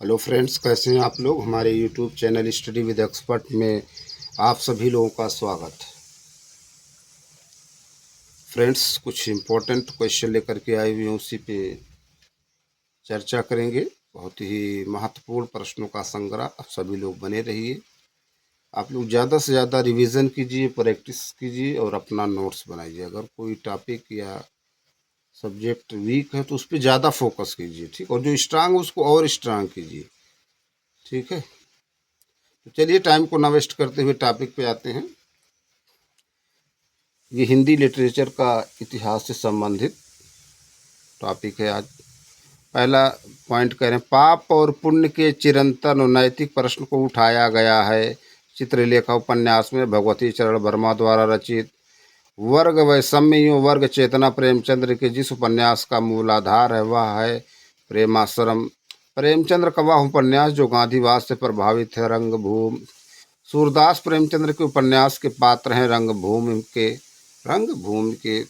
Hello friends, कैसे हैं आप लोग। हमारे YouTube channel study with expert में आप सभी लोगों का स्वागत। फ्रेंड्स, कुछ इम्पोर्टेंट क्वेश्चन लेकर के आए हुए हैं, उसी पे चर्चा करेंगे। बहुत ही महत्वपूर्ण प्रश्नों का संग्रह। आप सभी लोग बने रहिए। आप लोग ज़्यादा से ज़्यादा रिवीजन कीजिए, प्रैक्टिस कीजिए और अपना नोट्स बनाइए। अगर कोई टॉपिक या सब्जेक्ट वीक है तो उस पर ज़्यादा फोकस कीजिए, ठीक। और जो स्ट्रांग है उसको और स्ट्रांग कीजिए, ठीक है। तो चलिए, टाइम को ना वेस्ट करते हुए टॉपिक पे आते हैं। ये हिंदी लिटरेचर का इतिहास से संबंधित टॉपिक है आज। पहला पॉइंट कह रहे हैं, पाप और पुण्य के चिरंतन और नैतिक प्रश्न को उठाया गया है चित्रलेखा उपन्यास में। भगवती चरण वर्मा द्वारा रचित वर्ग वैषम्य एवं वर्ग चेतना प्रेमचंद्र के जिस उपन्यास का मूलाधार है वह है प्रेमाश्रम। प्रेमचंद्र का वह उपन्यास जो गांधीवाद से प्रभावित है। रंगभूमि सूरदास प्रेमचंद्र के उपन्यास के पात्र हैं। रंगभूमि के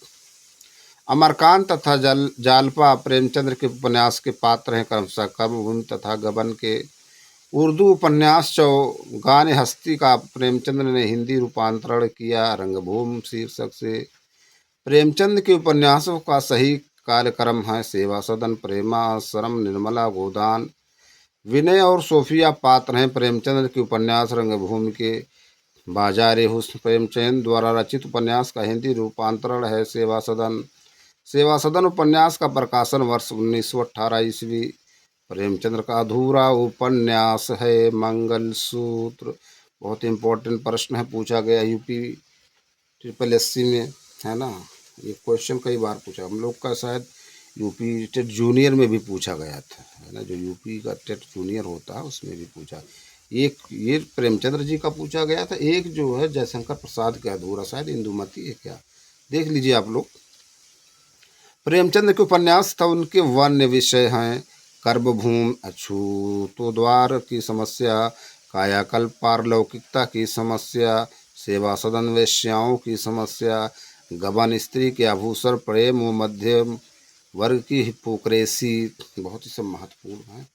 अमरकांत तथा जालपा प्रेमचंद्र के उपन्यास के पात्र हैं। क्रमशः कर्मभूमि तथा गबन के उर्दू उपन्यास चौगान हस्ती का प्रेमचंद्र ने हिंदी रूपांतरण किया। रंगभूमि शीर्षक से प्रेमचंद के उपन्यासों का सही कालक्रम है। सेवा सदन, प्रेमाश्रम, निर्मला गोदान, विनय और सोफिया पात्र हैं प्रेमचंद्र के उपन्यास। रंगभूमि के बाजारे हुस्न प्रेमचंद द्वारा रचित उपन्यास का हिंदी रूपांतरण है सेवा सदन। सेवा सदन उपन्यास का प्रकाशन वर्ष 1918 ईस्वी। प्रेमचंद्र का अधूरा उपन्यास है मंगलसूत्र। बहुत इंपॉर्टेंट प्रश्न है, पूछा गया यूपी ट्रिपल एससी में, है ना। ये क्वेश्चन कई बार पूछा हम लोग का, शायद यूपी टेट जूनियर में भी पूछा गया था, है ना। जो यूपी का टेट जूनियर होता है उसमें भी पूछा। एक ये प्रेमचंद्र जी का पूछा गया था, एक जो है जयशंकर प्रसाद का अधूरा, शायद इंदुमती है क्या, देख लीजिए आप लोग। प्रेमचंद के उपन्यास था उनके वन्य विषय हैं। कर्मभूमि अछूतोद्वार की समस्या, कायाकल्प पारलौकिकता की समस्या, सेवा सदन वेश्याओं की समस्या, गबन स्त्री के आभूषण, प्रेम व मध्यम वर्ग की हिपोक्रेसी। बहुत ही सब महत्वपूर्ण है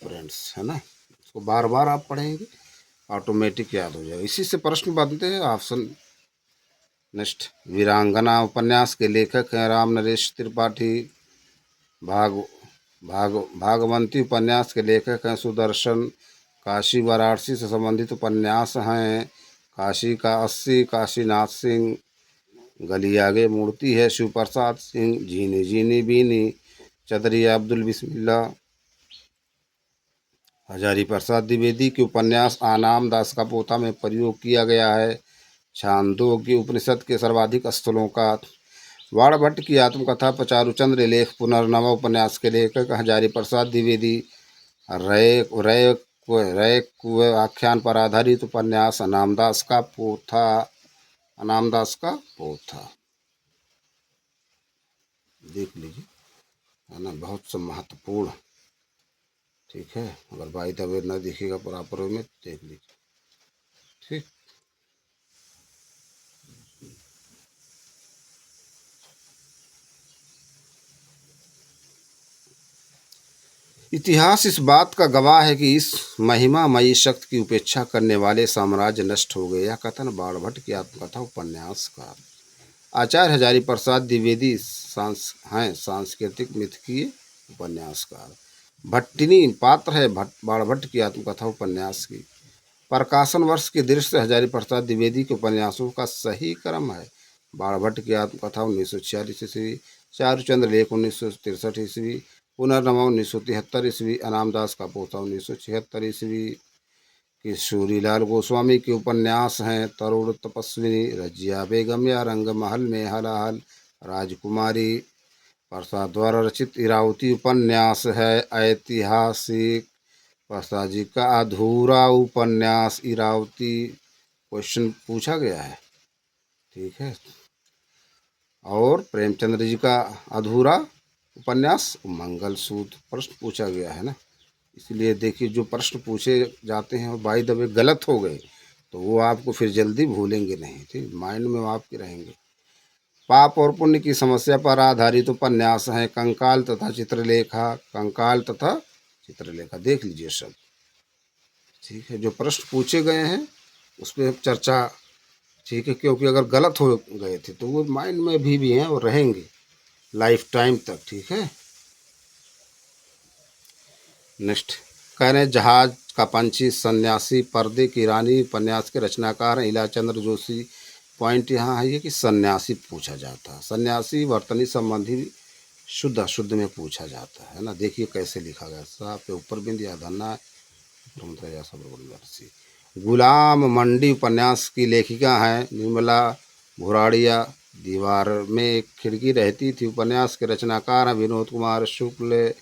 फ्रेंड्स, है ना। इसको बार बार आप पढ़ेंगे, ऑटोमेटिक याद हो जाएगा। इसी से प्रश्न बनते हैं। ऑप्शन नेक्स्ट, वीरांगना उपन्यास के लेखक हैं राम नरेश त्रिपाठी। भाग भाग भागवंती उपन्यास के लेखक हैं सुदर्शन। काशी वाराणसी से संबंधित उपन्यास हैं काशी का 80, काशीनाथ सिंह। गली आगे मूर्ति है शिव प्रसाद सिंह। जीनी जीनी बीनी, चदरिया अब्दुल बिस्मिल्ला। हजारी प्रसाद द्विवेदी के उपन्यास आनाम दास का पोता में प्रयोग किया गया है। छांदोग्य उपनिषद के सर्वाधिक स्थलों का। वाणभट्ट की आत्मकथा पचारुचंद्र लेख पुनर्नवा उपन्यास के लेखक हजारी प्रसाद द्विवेदी। रय रय रय आख्यान पर आधारित उपन्यास अनामदास का पोथा। अनामदास का पोथा देख लीजिए, है ना। बहुत सब महत्वपूर्ण, ठीक है। अगर बाई द वे न दिखेगा प्रॉपर में देख लीजिए, ठीक। इतिहास इस बात का गवाह है कि इस महिमामयी शक्ति की उपेक्षा करने वाले साम्राज्य नष्ट हो गए। यह कथन बाणभट्ट की आत्मकथा उपन्यास का। आचार्य हजारी प्रसाद द्विवेदी हैं सांस्कृतिक मिथकीय उपन्यासकार। भट्टिनी पात्र है बाणभट्ट की आत्मकथा उपन्यास की। प्रकाशन वर्ष की दृष्टि से हजारी प्रसाद द्विवेदी के उपन्यासों का सही क्रम है। बाणभट्ट की आत्मकथा 1946 ईस्वी, चारुचंद्र लेख 1963 ईस्वी, पुनर्नवा 1973 ईस्वी, अनामदास का पोथा 1976 ईस्वी। किशोरीलाल गोस्वामी के उपन्यास हैं तरुण तपस्विनी, रजिया बेगम या रंगमहल में हलाहल, राजकुमारी। प्रसाद द्वारा रचित इरावती उपन्यास है ऐतिहासिक। प्रसाद जी का अधूरा उपन्यास इरावती क्वेश्चन पूछा गया है, ठीक है। और प्रेमचंद्र जी का अधूरा उपन्यास मंगलसूत्र प्रश्न पूछा गया है ना। इसलिए देखिए, जो प्रश्न पूछे जाते हैं और बाय द वे गलत हो गए तो वो आपको फिर जल्दी भूलेंगे नहीं, ठीक, माइंड में वो आपके रहेंगे। पाप और पुण्य की समस्या पर आधारित उपन्यास हैं कंकाल तथा चित्रलेखा। कंकाल तथा चित्रलेखा देख लीजिए सब, ठीक है। जो प्रश्न पूछे गए हैं उस पर चर्चा, ठीक है, क्योंकि अगर गलत हो गए थे तो वो माइंड में भी हैं और रहेंगे लाइफ टाइम तक, ठीक है। नेक्स्ट कह रहे हैं जहाज का पंछी, सन्यासी, पर्दे की रानी उपन्यास के रचनाकार हैं इला चंद्र जोशी। पॉइंट यहाँ है ये कि सन्यासी पूछा जाता है, सन्यासी वर्तनी संबंधी शुद्ध अशुद्ध में पूछा जाता है ना। देखिए कैसे लिखा गया, सा पे ऊपर बिंद या धन्ना या सब। गुलाम मंडी उपन्यास की लेखिका हैं निर्मला भुराड़िया। दीवार में एक खिड़की रहती थी उपन्यास के रचनाकार हैं विनोद कुमार शुक्ल।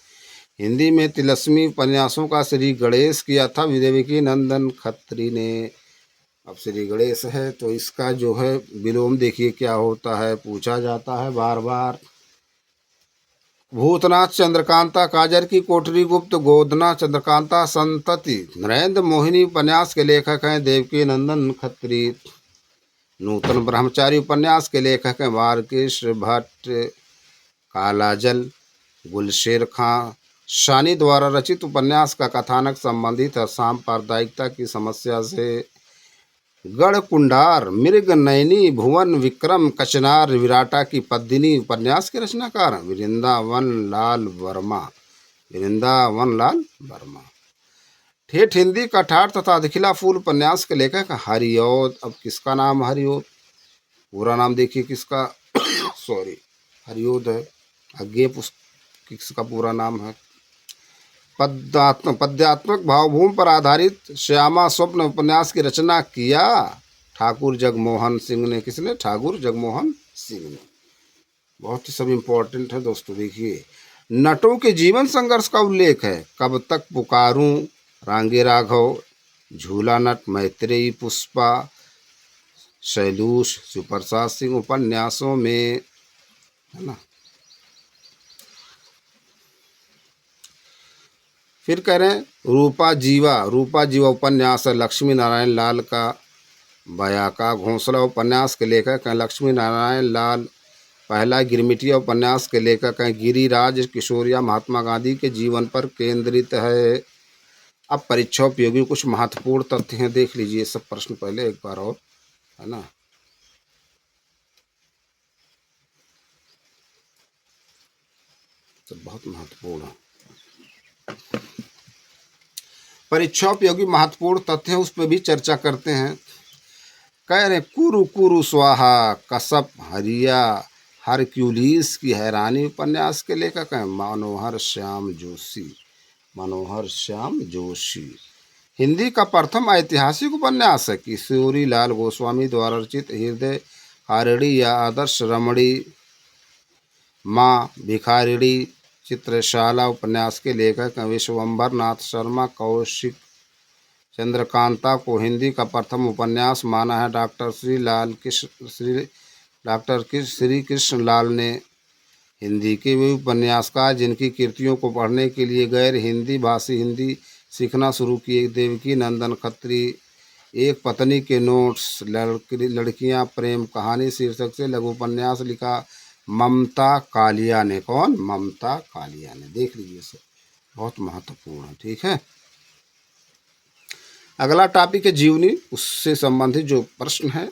हिंदी में तिलस्मी उपन्यासों का श्री गणेश किया था देवकी नंदन खत्री ने। अब श्री गणेश है तो इसका जो है विलोम देखिए क्या होता है, पूछा जाता है बार बार। भूतनाथ चंद्रकांता काजर की कोठरी गुप्त गोदना चंद्रकांता संतति। नरेंद्र मोहिनी उपन्यास के लेखक हैं देवकी नंदन खत्री। नूतन ब्रह्मचारी उपन्यास के लेखक हैं बालकृष्ण भट्ट। कालाजल गुलशेर खां शानी द्वारा रचित उपन्यास का कथानक संबंधित है सांप्रदायिकता की समस्या से। गढ़कुंडार मृग नयनी भुवन विक्रम कचनार विराटा की पद्मिनी उपन्यास के रचनाकार वृंदावन लाल वर्मा। वृंदावन लाल वर्मा। ठेठ हिंदी कठार तथा अधिखिला फूल उपन्यास के लेखक हरिओद। अब किसका नाम हरिओद, पूरा नाम देखिए किसका सॉरी हरिओद है, आगे किसका पूरा नाम है। पद्यात्मक भावभूमि पर आधारित श्यामा स्वप्न उपन्यास की रचना किया ठाकुर जगमोहन सिंह ने। किसने, ठाकुर जगमोहन सिंह ने। बहुत ही सब इम्पोर्टेंट है दोस्तों। देखिए नटों के जीवन संघर्ष का उल्लेख है कब तक पुकारूं, रांगे राघव, झूला नट, मैत्रेयी, पुष्पा, शैलूष, सुप्रसाद सिंह उपन्यासों में, है ना। फिर कह रहे हैं रूपा जीवा उपन्यास है लक्ष्मी नारायण लाल का। बया का घोंसला उपन्यास के लेखक हैं लक्ष्मी नारायण लाल। पहला गिरमिटिया उपन्यास के लेखक हैं गिरिराज किशोरिया। महात्मा गांधी के जीवन पर केंद्रित है। अब परीक्षा उपयोगी कुछ महत्वपूर्ण तथ्य हैं, देख लीजिए सब प्रश्न पहले एक बार और, है ना। तो बहुत महत्वपूर्ण है। परीक्षा उपयोगी महत्वपूर्ण तथ्य उस पर भी चर्चा करते हैं। कह रहे कुरु कुरु स्वाहा कसप हरिया हरक्यूलिस की हैरानी उपन्यास के लेखक हैं मनोहर श्याम जोशी। मनोहर श्याम जोशी। हिंदी का प्रथम ऐतिहासिक उपन्यास है किशोरी लाल गोस्वामी द्वारा रचित हृदय हारिणी या आदर्श रमणी। माँ भिखारिणी चित्रशाला उपन्यास के लेखक विश्वम्भर नाथ शर्मा। कौशिक चंद्रकांता को हिंदी का प्रथम उपन्यास माना है डॉक्टर श्री कृष्ण लाल ने। हिंदी के वे उपन्यासकार जिनकी कृतियों को पढ़ने के लिए गैर हिंदी भाषी हिंदी सीखना शुरू किए देवकी नंदन खत्री। एक पत्नी के नोट्स, लड़कियां प्रेम कहानी शीर्षक से लघु उपन्यास लिखा ममता कालिया ने। कौन, ममता कालिया ने। देख लीजिए सर, बहुत महत्वपूर्ण है, ठीक है। अगला टॉपिक है जीवनी, उससे संबंधित जो प्रश्न है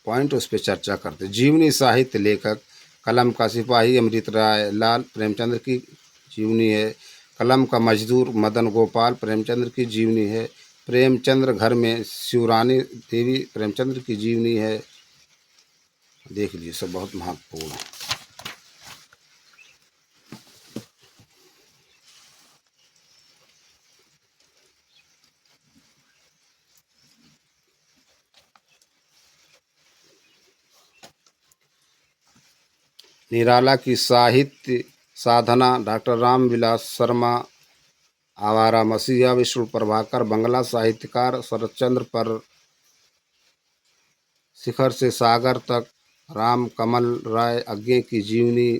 पॉइंट उस पर चर्चा करते। जीवनी साहित्य लेखक कलम का सिपाही अमृत राय लाल प्रेमचंद्र की जीवनी है। कलम का मजदूर मदन गोपाल प्रेमचंद्र की जीवनी है। प्रेमचंद्र घर में शिवरानी देवी प्रेमचंद्र की जीवनी है। देख लीजिए सब बहुत महत्वपूर्ण है। निराला की साहित्य साधना डॉक्टर रामविलास शर्मा। आवारा मसीहा विष्णु प्रभाकर बंगला साहित्यकार। शरतचंद्र पर शिखर से सागर तक राम कमल राय अज्ञे की जीवनी।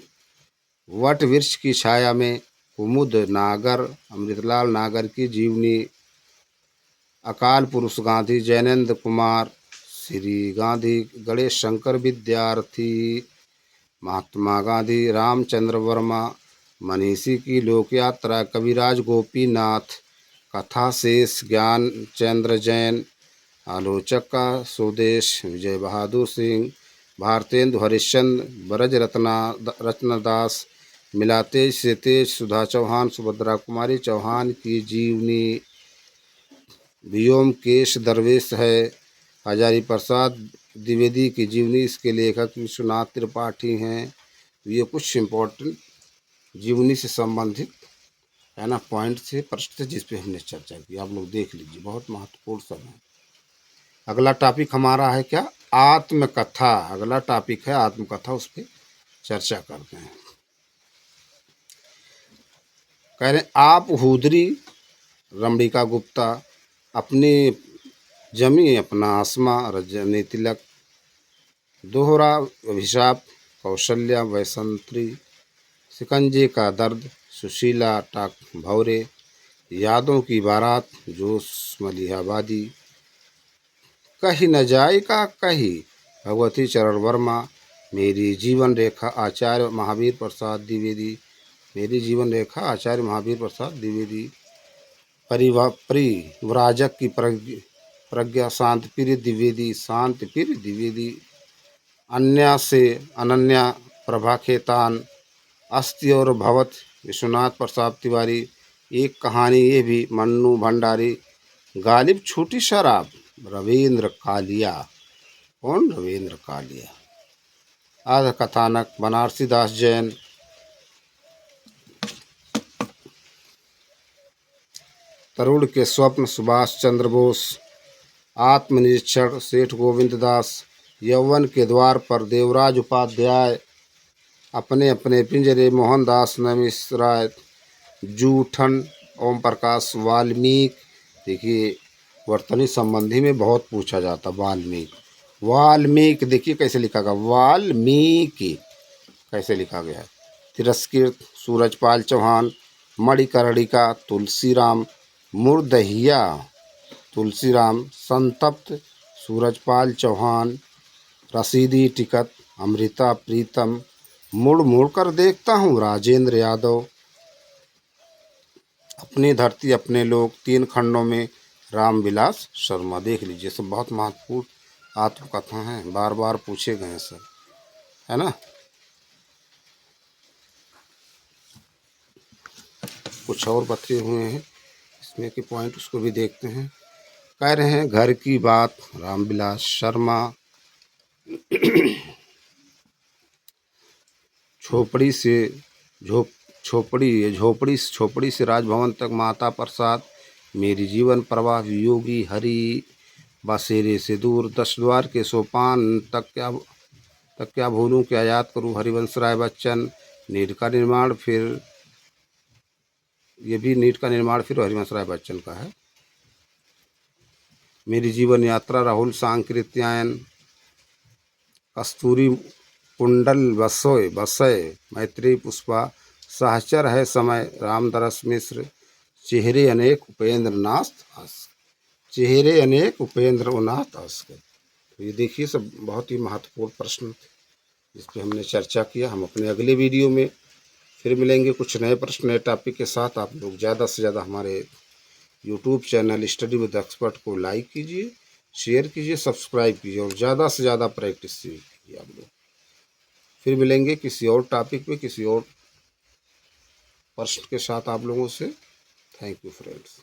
वट वृक्ष की छाया में कुमुद नागर अमृतलाल नागर की जीवनी। अकाल पुरुष गांधी जैनेन्द्र कुमार। श्री गांधी गणेश शंकर विद्यार्थी। महात्मा गांधी रामचंद्र वर्मा। मनीषी की लोक यात्रा, कविराज गोपीनाथ, कथा शेष ज्ञान चंद्र जैन, आलोचक का स्वदेश विजय बहादुर सिंह, भारतेंदु हरिश्चंद्र, ब्रज रत्नदास, मिलाते से तेज सुधा चौहान, सुभद्रा कुमारी चौहान की जीवनी, व्योमकेश दरवेश है, हजारी प्रसाद द्विवेदी की जीवनी, इसके लेखक विश्वनाथ त्रिपाठी हैं। ये कुछ इम्पोर्टेंट जीवनी से संबंधित है ना पॉइंट थे, प्रश्न थे, जिस पे हमने चर्चा की। आप लोग देख लीजिए, बहुत महत्वपूर्ण सब है। अगला टॉपिक हमारा है क्या, आत्मकथा। अगला टॉपिक है आत्मकथा, उस पर चर्चा करते हैं। कह रहे आप हुदरी रमणिका गुप्ता, अपनी जमी अपना आसमा, रजनी तिलक, दोहरा अभिशाप, कौशल्या वैसंत्री, शिकंजे का दर्द, सुशीला टाक भौरे, यादों की बारात, जोश मलिहाबादी, कहीं न जाए का कहीं, भगवती चरण वर्मा, मेरी जीवन रेखा आचार्य महावीर प्रसाद द्विवेदी, मेरी जीवन रेखा आचार्य महावीर प्रसाद द्विवेदी, परिव्राजक की प्रज्ञा शांत पीर द्विवेदी, शांत पीर द्विवेदी, अन्या से अनन्या प्रभा खेतान, अस्ति और भवत विश्वनाथ प्रसाद तिवारी, एक कहानी ये भी मन्नू भंडारी, गालिब छोटी शराब रविंद्र कालिया। कौन? रविंद्र कालिया। आध कथानक बनारसी दास जैन, तरुण के स्वप्न सुभाष चंद्र बोस, आत्मनिरीक्षण सेठ गोविंद दास, यौवन के द्वार पर देवराज उपाध्याय, अपने अपने पिंजरे मोहनदास नमिश्राय, जूठन ओम प्रकाश वाल्मीकि। देखिए वर्तनी संबंधी में बहुत पूछा जाता, वाल्मीकि, वाल्मीकि देखिए कैसे लिखा गया, वाल्मीकि कैसे लिखा गया है। तिरस्कृत सूरजपाल चौहान, मणिकर्णिका तुलसीराम, मुर्दहिया तुलसीराम, संतप्त सूरजपाल चौहान, रसीदी टिकट अमृता प्रीतम, मुड़ मुड़ कर देखता हूँ राजेंद्र यादव, अपनी धरती अपने लोग, तीन खंडों में रामविलास शर्मा। देख लीजिए सब बहुत महत्वपूर्ण आत्मकथा हैं, बार बार पूछे गए हैं सब, है ना। कुछ और बचे हुए हैं इसमें के पॉइंट, उसको भी देखते हैं। कह रहे हैं घर की बात रामविलास शर्मा, झोपड़ी से झोपड़ी से राजभवन तक माता प्रसाद, मेरी जीवन प्रवाह योगी हरि, बसेरे से दूर 10 द्वार के सोपान तक क्या भूलूं, क्या याद करूं, हरिवंश राय बच्चन, नीट का निर्माण फिर, ये भी नीट का निर्माण फिर हरिवंश राय बच्चन का है। मेरी जीवन यात्रा राहुल सांकृत्यायन, कस्तूरी कुंडल बसय मैत्री पुष्पा, सहचर है समय रामदरस मिश्र, चेहरे अनेक उपेंद्र नाथ आस्कर। तो ये देखिए सब बहुत ही महत्वपूर्ण प्रश्न थे, इस पर हमने चर्चा किया। हम अपने अगले वीडियो में फिर मिलेंगे कुछ नए प्रश्न नए टॉपिक के साथ। आप लोग ज़्यादा से ज़्यादा हमारे YouTube channel study with expert को लाइक कीजिए, शेयर कीजिए, सब्सक्राइब कीजिए और ज़्यादा से ज़्यादा प्रैक्टिस कीजिए आप लोग। फिर मिलेंगे किसी और टॉपिक पे, किसी और प्रश्न के साथ आप लोगों से। Thank you friends.